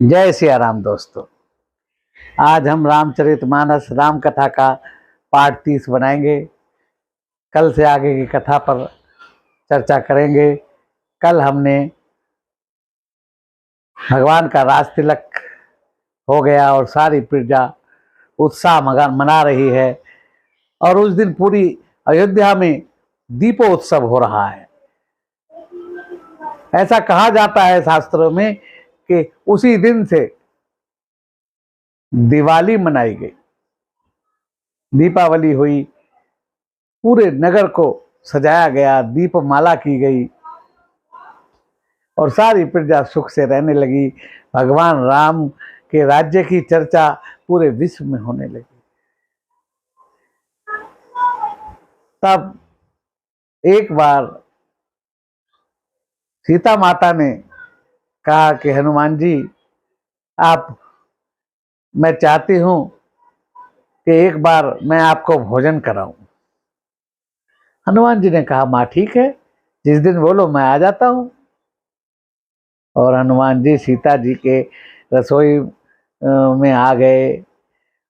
जय सिया राम दोस्तों। आज हम रामचरितमानस राम कथा का पार्ट 30 बनाएंगे। कल से आगे की कथा पर चर्चा करेंगे। कल हमने भगवान का राज तिलक हो गया और सारी प्रजा उत्साह मना रही है और उस दिन पूरी अयोध्या में दीपोत्सव हो रहा है। ऐसा कहा जाता है शास्त्रों में कि उसी दिन से दिवाली मनाई गई, दीपावली हुई, पूरे नगर को सजाया गया, दीपमाला की गई और सारी प्रजा सुख से रहने लगी। भगवान राम के राज्य की चर्चा पूरे विश्व में होने लगी। तब एक बार सीता माता ने कहा कि हनुमान जी, मैं चाहती हूं कि एक बार मैं आपको भोजन कराऊं। हनुमान जी ने कहा, माँ ठीक है, जिस दिन बोलो मैं आ जाता हूं। और हनुमान जी सीता जी के रसोई में आ गए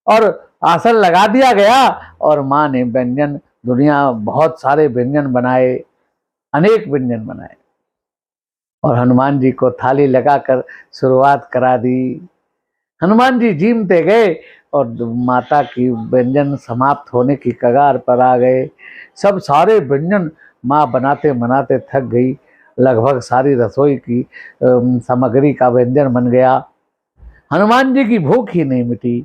और आसन लगा दिया गया और माँ ने व्यंजन, दुनिया बहुत सारे व्यंजन बनाए, अनेक व्यंजन बनाए और हनुमान जी को थाली लगाकर शुरुआत करा दी। हनुमान जी जीमते गए और माता की व्यंजन समाप्त होने की कगार पर आ गए। सब सारे व्यंजन माँ बनाते बनाते थक गई। लगभग सारी रसोई की सामग्री का व्यंजन बन गया। हनुमान जी की भूख ही नहीं मिटी।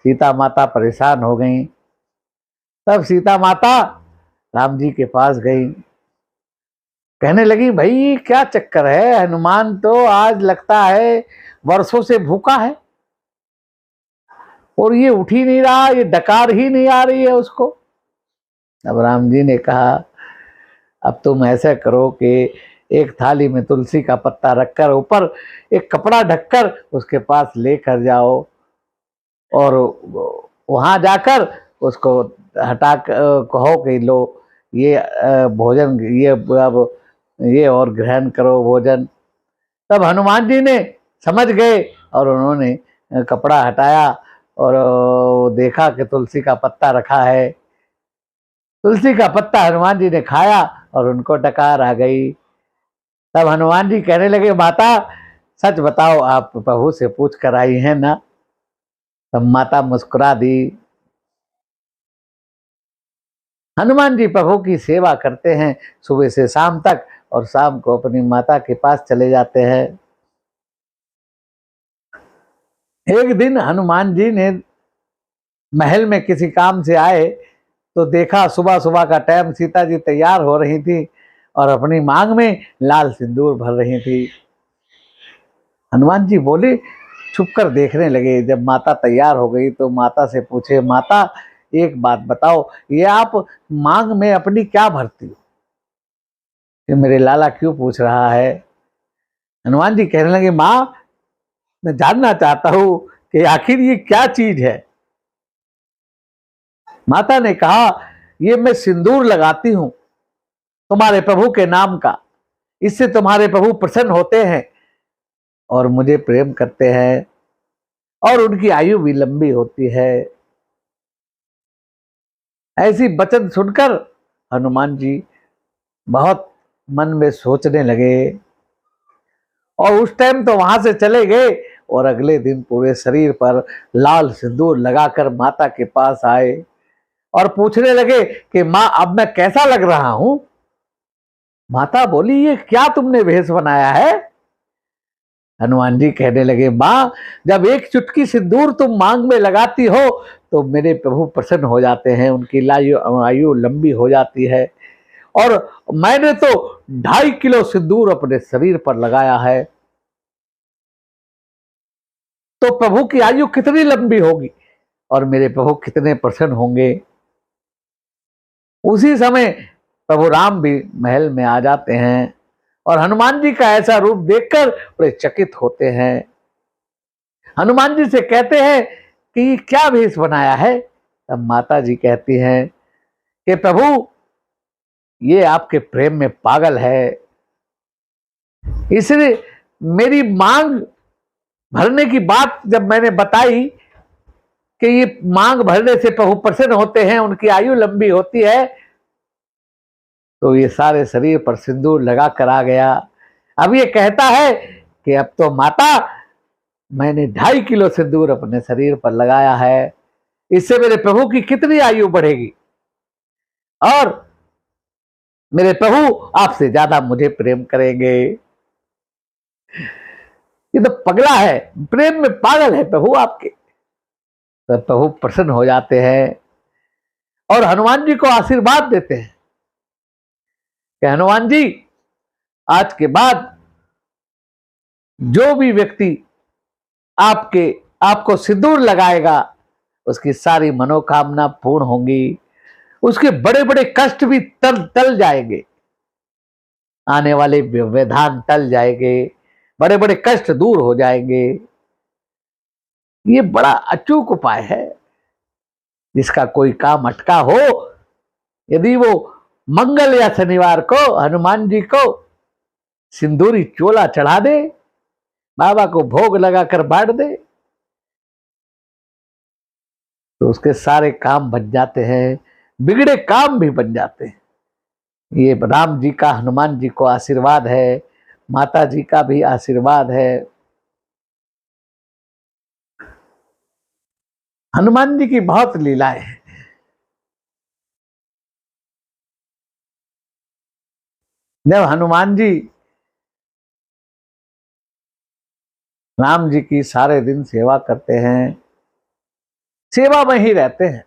सीता माता परेशान हो गई। तब सीता माता राम जी के पास गई, कहने लगी, भाई क्या चक्कर है, हनुमान तो आज लगता है वर्षों से भूखा है और ये उठ ही नहीं रहा, ये डकार ही नहीं आ रही है उसको। अब राम जी ने कहा, अब तुम ऐसा करो कि एक थाली में तुलसी का पत्ता रखकर ऊपर एक कपड़ा ढककर उसके पास लेकर जाओ और वहां जाकर उसको हटा कहो कि लो ये भोजन, ये अब ये और ग्रहण करो भोजन। तब हनुमान जी ने समझ गए और उन्होंने कपड़ा हटाया और देखा कि तुलसी का पत्ता रखा है। तुलसी का पत्ता हनुमान जी ने खाया और उनको डकार आ गई। तब हनुमान जी कहने लगे, माता सच बताओ, आप बहू से पूछ कर आई हैं ना? तब माता मुस्कुरा दी। हनुमान जी प्रभु की सेवा करते हैं सुबह से शाम तक और शाम को अपनी माता के पास चले जाते हैं। एक दिन हनुमान जी ने महल में किसी काम से आए तो देखा सुबह सुबह का टाइम, सीता जी तैयार हो रही थी और अपनी मांग में लाल सिंदूर भर रही थी। हनुमान जी बोले, छुप कर देखने लगे। जब माता तैयार हो गई तो माता से पूछे, माता एक बात बताओ, ये आप मांग में अपनी क्या भरती हो? कि मेरे लाला क्यों पूछ रहा है? हनुमान जी कहने लगे, माँ मैं जानना चाहता हूं कि आखिर ये क्या चीज है। माता ने कहा, ये मैं सिंदूर लगाती हूं तुम्हारे प्रभु के नाम का, इससे तुम्हारे प्रभु प्रसन्न होते हैं और मुझे प्रेम करते हैं और उनकी आयु भी लंबी होती है। ऐसी वचन सुनकर हनुमान जी बहुत मन में सोचने लगे और उस टाइम तो वहां से चले गए और अगले दिन पूरे शरीर पर लाल सिंदूर लगाकर माता के पास आए और पूछने लगे कि माँ अब मैं कैसा लग रहा हूं? माता बोली, ये क्या तुमने भेष बनाया है? हनुमान जी कहने लगे, माँ जब एक चुटकी सिंदूर तुम मांग में लगाती हो तो मेरे प्रभु प्रसन्न हो जाते हैं, उनकी आयु लंबी हो जाती है और मैंने तो 2.5 किलो सिंदूर अपने शरीर पर लगाया है, तो प्रभु की आयु कितनी लंबी होगी और मेरे प्रभु कितने प्रसन्न होंगे। उसी समय प्रभु राम भी महल में आ जाते हैं और हनुमान जी का ऐसा रूप देखकर बड़े चकित होते हैं। हनुमान जी से कहते हैं कि क्या भेष बनाया है? तब माता जी कहती हैं कि प्रभु ये आपके प्रेम में पागल है, इसलिए मेरी मांग भरने की बात जब मैंने बताई कि ये मांग भरने से प्रभु प्रसन्न होते हैं, उनकी आयु लंबी होती है, तो ये सारे शरीर पर सिंदूर लगा कर आ गया। अब ये कहता है कि अब तो माता मैंने 2.5 किलो सिंदूर अपने शरीर पर लगाया है, इससे मेरे प्रभु की कितनी आयु बढ़ेगी और मेरे प्रभु आपसे ज्यादा मुझे प्रेम करेंगे। ये तो पगला है, प्रेम में पागल है प्रभु आपके। तो प्रभु प्रसन्न हो जाते हैं और हनुमान जी को आशीर्वाद देते हैं कि हनुमान जी, आज के बाद जो भी व्यक्ति आपको सिंदूर लगाएगा उसकी सारी मनोकामना पूर्ण होंगी, उसके बड़े बड़े कष्ट भी टल जाएंगे, आने वाले व्यवधान टल जाएंगे, बड़े बड़े कष्ट दूर हो जाएंगे। ये बड़ा अचूक उपाय है। जिसका कोई काम अटका हो, यदि वो मंगल या शनिवार को हनुमान जी को सिंदूरी चोला चढ़ा दे, बाबा को भोग लगाकर बांट दे, तो उसके सारे काम बन जाते हैं, बिगड़े काम भी बन जाते हैं। ये राम जी का हनुमान जी को आशीर्वाद है, माता जी का भी आशीर्वाद है। हनुमान जी की बहुत लीलाएं हैं। जब हनुमान जी राम जी की सारे दिन सेवा करते हैं, सेवा में ही रहते हैं,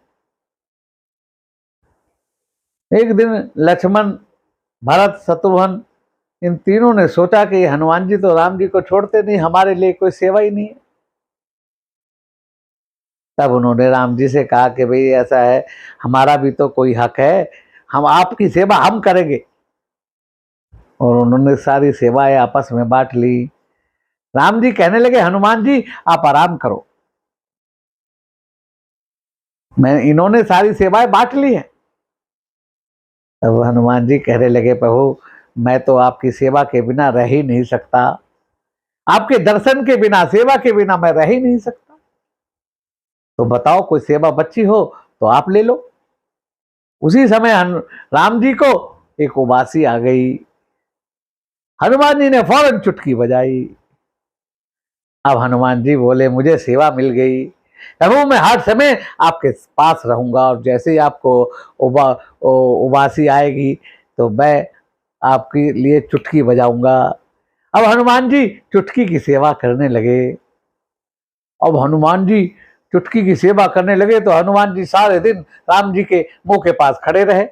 एक दिन लक्ष्मण, भरत, शत्रुघ्न इन तीनों ने सोचा कि हनुमान जी तो राम जी को छोड़ते नहीं, हमारे लिए कोई सेवा ही नहीं है। तब उन्होंने राम जी से कहा कि भाई ऐसा है, हमारा भी तो कोई हक है, हम आपकी सेवा हम करेंगे। और उन्होंने सारी सेवाएं आपस में बांट ली। राम जी कहने लगे, हनुमान जी आप आराम करो, इन्होंने सारी सेवाएं बांट ली है। तब हनुमान जी कहने लगे, प्रभु मैं तो आपकी सेवा के बिना रह ही नहीं सकता, आपके दर्शन के बिना, सेवा के बिना मैं रह ही नहीं सकता। तो बताओ कोई सेवा बच्ची हो तो आप ले लो। उसी समय राम जी को एक उबासी आ गई। हनुमान जी ने फौरन चुटकी बजाई। अब हनुमान जी बोले, मुझे सेवा मिल गई, प्रभु मैं हर समय आपके पास रहूंगा और जैसे ही आपको उबासी आएगी तो मैं आपके लिए चुटकी बजाऊंगा। अब हनुमान जी चुटकी की सेवा करने लगे। अब हनुमान जी चुटकी की सेवा करने लगे तो हनुमान जी सारे दिन राम जी के मुंह के पास खड़े रहे।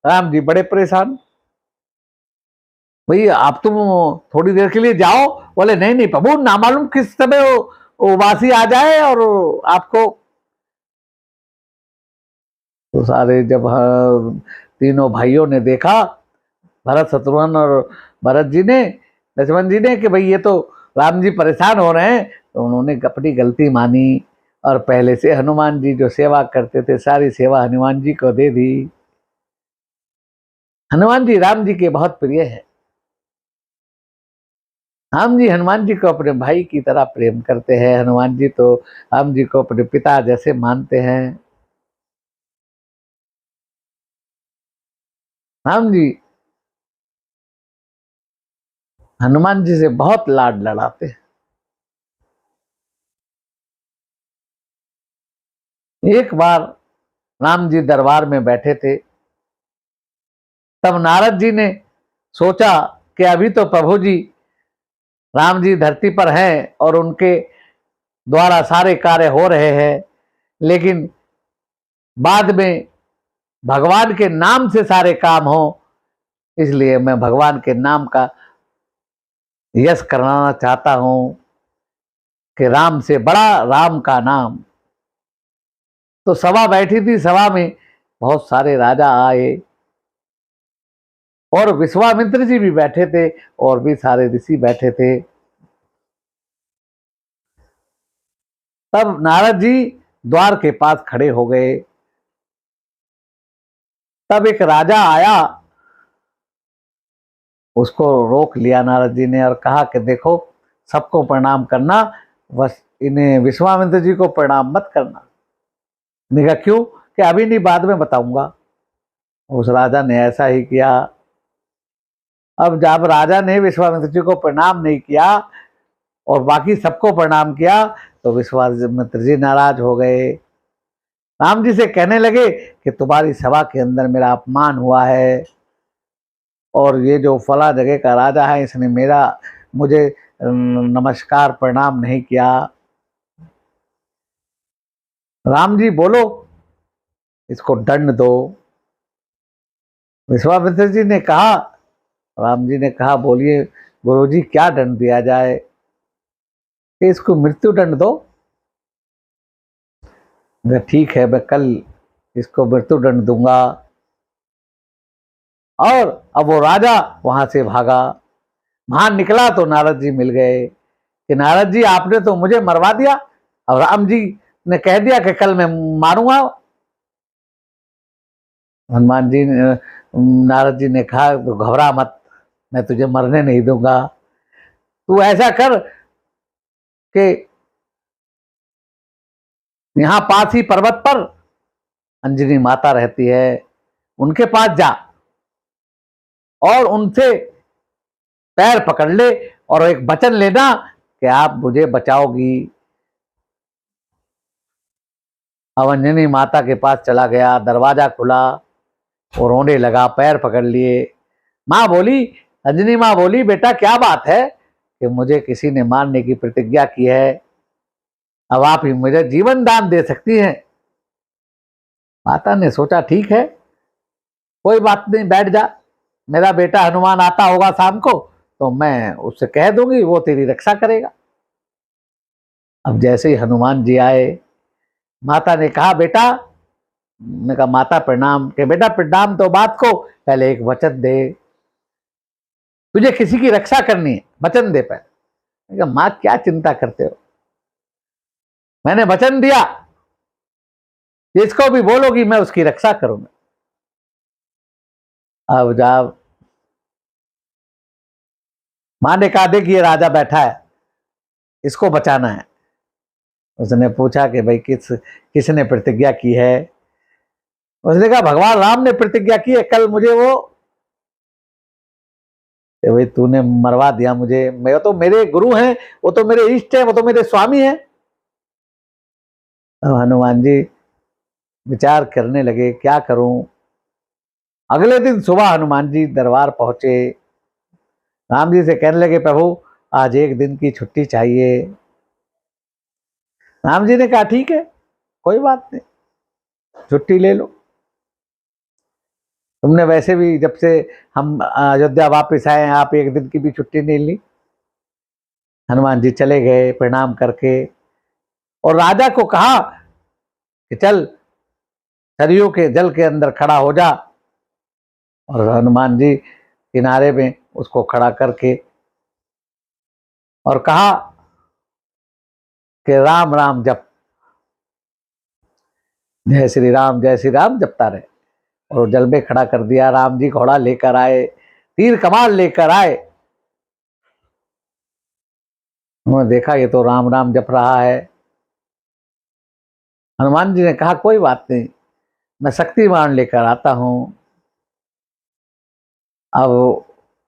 राम जी बड़े परेशान, भाई आप तुम थोड़ी देर के लिए जाओ। बोले नहीं नहीं प्रभु, ना मालूम किस समय उबासी आ जाए और आपको। तो सारे जब तीनों भाइयों ने देखा, भरत, शत्रुघ्न और भरत जी ने, लक्ष्मण जी ने, कि भाई ये तो राम जी परेशान हो रहे हैं, तो उन्होंने अपनी गलती मानी और पहले से हनुमान जी जो सेवा करते थे सारी सेवा हनुमान जी को दे दी। हनुमान जी राम जी के बहुत प्रिय है। राम जी हनुमान जी को अपने भाई की तरह प्रेम करते हैं। हनुमान जी तो राम जी को अपने पिता जैसे मानते हैं। राम जी हनुमान जी से बहुत लाड लड़ाते हैं। एक बार राम जी दरबार में बैठे थे, तब नारद जी ने सोचा कि अभी तो प्रभु जी राम जी धरती पर हैं और उनके द्वारा सारे कार्य हो रहे हैं, लेकिन बाद में भगवान के नाम से सारे काम हो, इसलिए मैं भगवान के नाम का यश कराना चाहता हूं कि राम से बड़ा राम का नाम। तो सभा बैठी थी, सभा में बहुत सारे राजा आए और विश्वामित्र जी भी बैठे थे और भी सारे ऋषि बैठे थे। तब नारद जी द्वार के पास खड़े हो गए। तब एक राजा आया, उसको रोक लिया नारद जी ने और कहा कि देखो सबको प्रणाम करना, बस इन्हें विश्वामित्र जी को प्रणाम मत करना। मैंने कहा क्यों? कि अभी नहीं, बाद में बताऊंगा। उस राजा ने ऐसा ही किया। अब जब राजा ने विश्वामित्र जी को प्रणाम नहीं किया और बाकी सबको प्रणाम किया तो विश्वामित्र जी नाराज हो गए। राम जी से कहने लगे कि तुम्हारी सभा के अंदर मेरा अपमान हुआ है और ये जो फला जगह का राजा है इसने मुझे नमस्कार प्रणाम नहीं किया। राम जी बोलो इसको दंड दो। विश्वामित्र जी ने कहा, राम जी ने कहा बोलिए गुरु जी क्या दंड दिया जाए? कि इसको मृत्यु दंड दो। ठीक है, मैं कल इसको मृत्यु दंड दूंगा। और अब वो राजा वहां से भागा। वहां निकला तो नारद जी मिल गए कि नारद जी आपने तो मुझे मरवा दिया, अब राम जी ने कह दिया कि कल मैं मारूंगा। हनुमान जी नारद जी ने कहा तो घबरा मत, मैं तुझे मरने नहीं दूंगा। तू ऐसा कर कि यहाँ पास ही पर्वत पर अंजनी माता रहती है, उनके पास जा और उनसे पैर पकड़ ले और एक वचन लेना कि आप मुझे बचाओगी। अब अंजनी माता के पास चला गया, दरवाजा खुला और रोने लगा, पैर पकड़ लिए। माँ बोली, अंजनी माँ बोली बेटा क्या बात है? कि मुझे किसी ने मारने की प्रतिज्ञा की है, अब आप ही मुझे जीवन दान दे सकती हैं। माता ने सोचा ठीक है कोई बात नहीं, बैठ जा, मेरा बेटा हनुमान आता होगा शाम को तो मैं उससे कह दूंगी, वो तेरी रक्षा करेगा। अब जैसे ही हनुमान जी आए, माता ने कहा बेटा, मैं कहा माता प्रणाम। के बेटा प्रणाम तो बात को, पहले एक वचन दे, तुझे किसी की रक्षा करनी है, वचन दे पहले। मैं कहा माँ क्या चिंता करते हो, मैंने वचन दिया, जिसको भी बोलोगी मैं उसकी रक्षा करूंगा। अब जब माँ ने कहा देख ये राजा बैठा है, इसको बचाना है। उसने पूछा कि भाई किसने प्रतिज्ञा की है? उसने कहा भगवान राम ने प्रतिज्ञा की है, कल मुझे वो भाई तूने मरवा दिया मुझे, मैं तो मेरे गुरु हैं, वो तो मेरे इष्ट है, वो तो मेरे स्वामी हैं। अब हनुमान जी विचार करने लगे क्या करूं। अगले दिन सुबह हनुमान जी दरबार पहुंचे, राम जी से कहने लगे प्रभु आज एक दिन की छुट्टी चाहिए। राम जी ने कहा ठीक है कोई बात नहीं, छुट्टी ले लो। तुमने वैसे भी जब से हम अयोध्या वापस आए आप एक दिन की भी छुट्टी नहीं ली। हनुमान जी चले गए प्रणाम करके और राजा को कहा कि चल सरयू के जल के अंदर खड़ा हो जा। और हनुमान जी किनारे में उसको खड़ा करके और कहा कि राम राम जप, जय श्री राम जपता रहे। और जल में खड़ा कर दिया। राम जी घोड़ा लेकर आए, तीर कमान लेकर आए। उन्होंने देखा ये तो राम राम जप रहा है। हनुमान जी ने कहा कोई बात नहीं, मैं शक्तिमान लेकर आता हूं। अब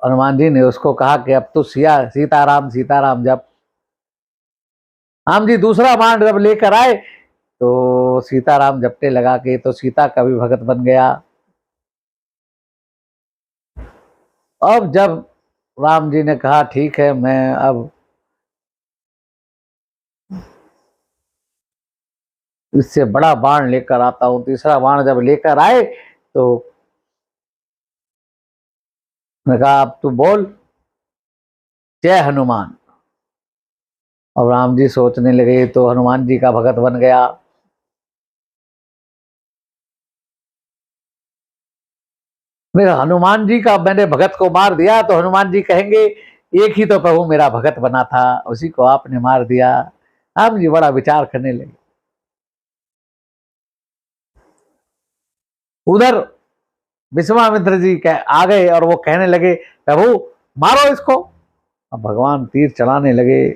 हनुमान जी ने उसको कहा कि अब तो सीताराम जप। राम जी दूसरा बाण जब लेकर आए तो सीताराम जपने लगा कि तो सीता का भी भगत बन गया। अब जब राम जी ने कहा ठीक है मैं अब इससे बड़ा बाण लेकर आता हूं, तीसरा बाण जब लेकर आए तो मैं कहा अब तू बोल जय हनुमान। अब राम जी सोचने लगे तो हनुमान जी का भगत बन गया। मेरा हनुमान जी का मैंने भगत को मार दिया तो हनुमान जी कहेंगे एक ही तो प्रभु मेरा भगत बना था, उसी को आपने मार दिया। राम जी बड़ा विचार करने लगे। उधर विश्वामित्र जी आ गए और वो कहने लगे प्रभु मारो इसको। अब भगवान तीर चलाने लगे।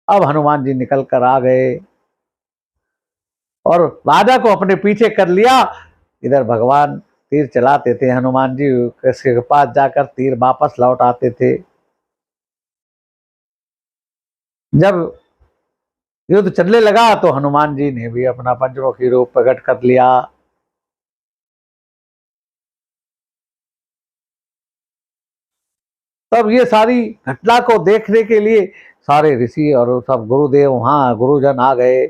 अब हनुमान जी निकल कर आ गए और राजा को अपने पीछे कर लिया। इधर भगवान तीर चलाते थे, हनुमान जी के पास जाकर तीर वापस लौट आते थे। जब युद्ध चलने लगा तो हनुमान जी ने भी अपना पंचमुखी रूप प्रकट कर लिया। तब ये सारी घटना को देखने के लिए सारे ऋषि और सब गुरुदेव वहां गुरुजन आ गए।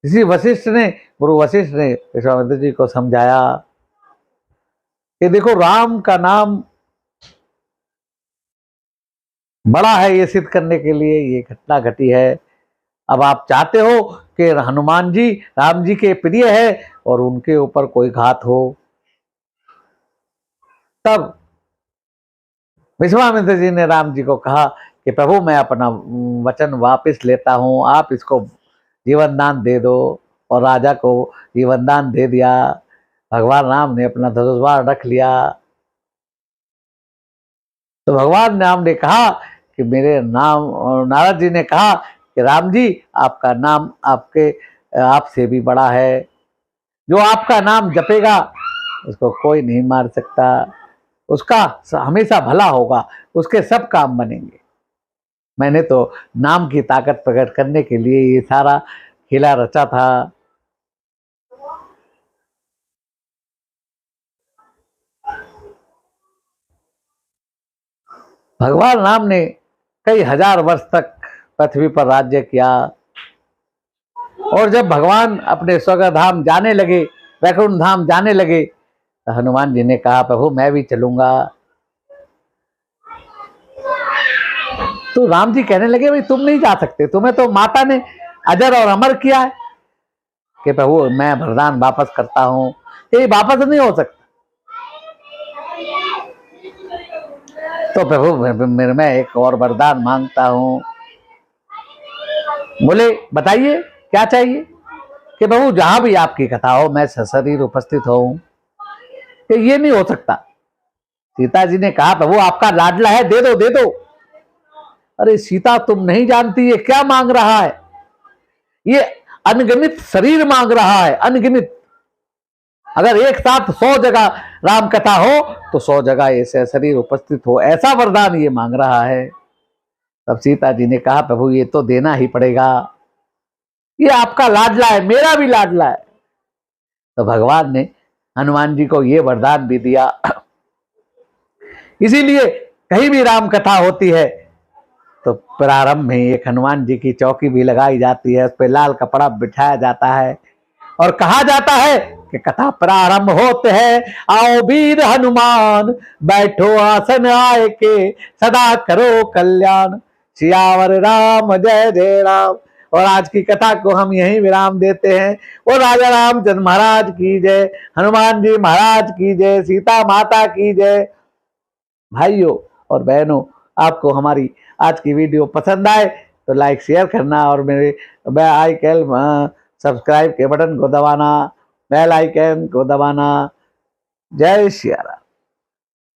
ऋषि वशिष्ठ ने गुरु वशिष्ठ ने विश्वामित्र जी को समझाया कि देखो राम का नाम बड़ा है, ये सिद्ध करने के लिए ये घटना घटी है। अब आप चाहते हो कि हनुमान जी राम जी के प्रिय है और उनके ऊपर कोई घात हो। तब विश्वामित्र जी ने राम जी को कहा कि प्रभु मैं अपना वचन वापस लेता हूं, आप इसको जीवन दान दे दो। और राजा को जीवन दान दे दिया। भगवान राम ने अपना धनुष रख लिया। तो भगवान राम ने कहा कि मेरे नाम, और नारद जी ने कहा कि राम जी आपका नाम आपके आपसे भी बड़ा है। जो आपका नाम जपेगा उसको कोई नहीं मार सकता, उसका हमेशा भला होगा, उसके सब काम बनेंगे। मैंने तो नाम की ताकत प्रकट करने के लिए ये सारा खेला रचा था। भगवान राम ने कई हजार वर्ष तक पृथ्वी पर राज्य किया। और जब भगवान अपने स्वर्ग धाम जाने लगे, वैकुंठ धाम जाने लगे, तो हनुमान जी ने कहा प्रभु मैं भी चलूंगा। तो राम जी कहने लगे भाई तुम नहीं जा सकते, तुम्हें तो माता ने अजर और अमर किया है। कि प्रभु मैं वरदान वापस करता हूं, ये वापस नहीं हो सकता। तो प्रभु मेरे मैं एक और वरदान मांगता हूं। बोले बताइए क्या चाहिए। कि प्रभु जहां भी आपकी कथा हो मैं सशरीर उपस्थित हूं। कि ये नहीं हो सकता। सीता जी ने कहा प्रभु आपका लाडला है, दे दो दे दो। अरे सीता तुम नहीं जानती ये क्या मांग रहा है, ये अनगिनत शरीर मांग रहा है, अनगिनत। अगर एक साथ 100 जगह राम कथा हो तो 100 जगह ऐसे शरीर उपस्थित हो, ऐसा वरदान ये मांग रहा है। तब सीता जी ने कहा प्रभु ये तो देना ही पड़ेगा, ये आपका लाडला है, मेरा भी लाडला है। तो भगवान ने हनुमान जी को ये वरदान भी दिया। इसीलिए कहीं भी राम कथा होती है तो प्रारंभ में एक हनुमान जी की चौकी भी लगाई जाती है, उस पर लाल कपड़ा बिठाया जाता है और कहा जाता है कि कथा प्रारंभ होते हैं, आओ वीर हनुमान बैठो आसन आए के, सदा करो कल्याण, सियावर राम जय जय राम। और आज की कथा को हम यहीं विराम देते हैं। और राजा रामचंद्र महाराज की जय, हनुमान जी महाराज की जय, सीता माता की जय। भाइयों और बहनों आपको हमारी आज की वीडियो पसंद आए तो लाइक शेयर करना और मेरे सब्सक्राइब के बटन को दबाना, बेल आइकन को दबाना। जय श्री राम।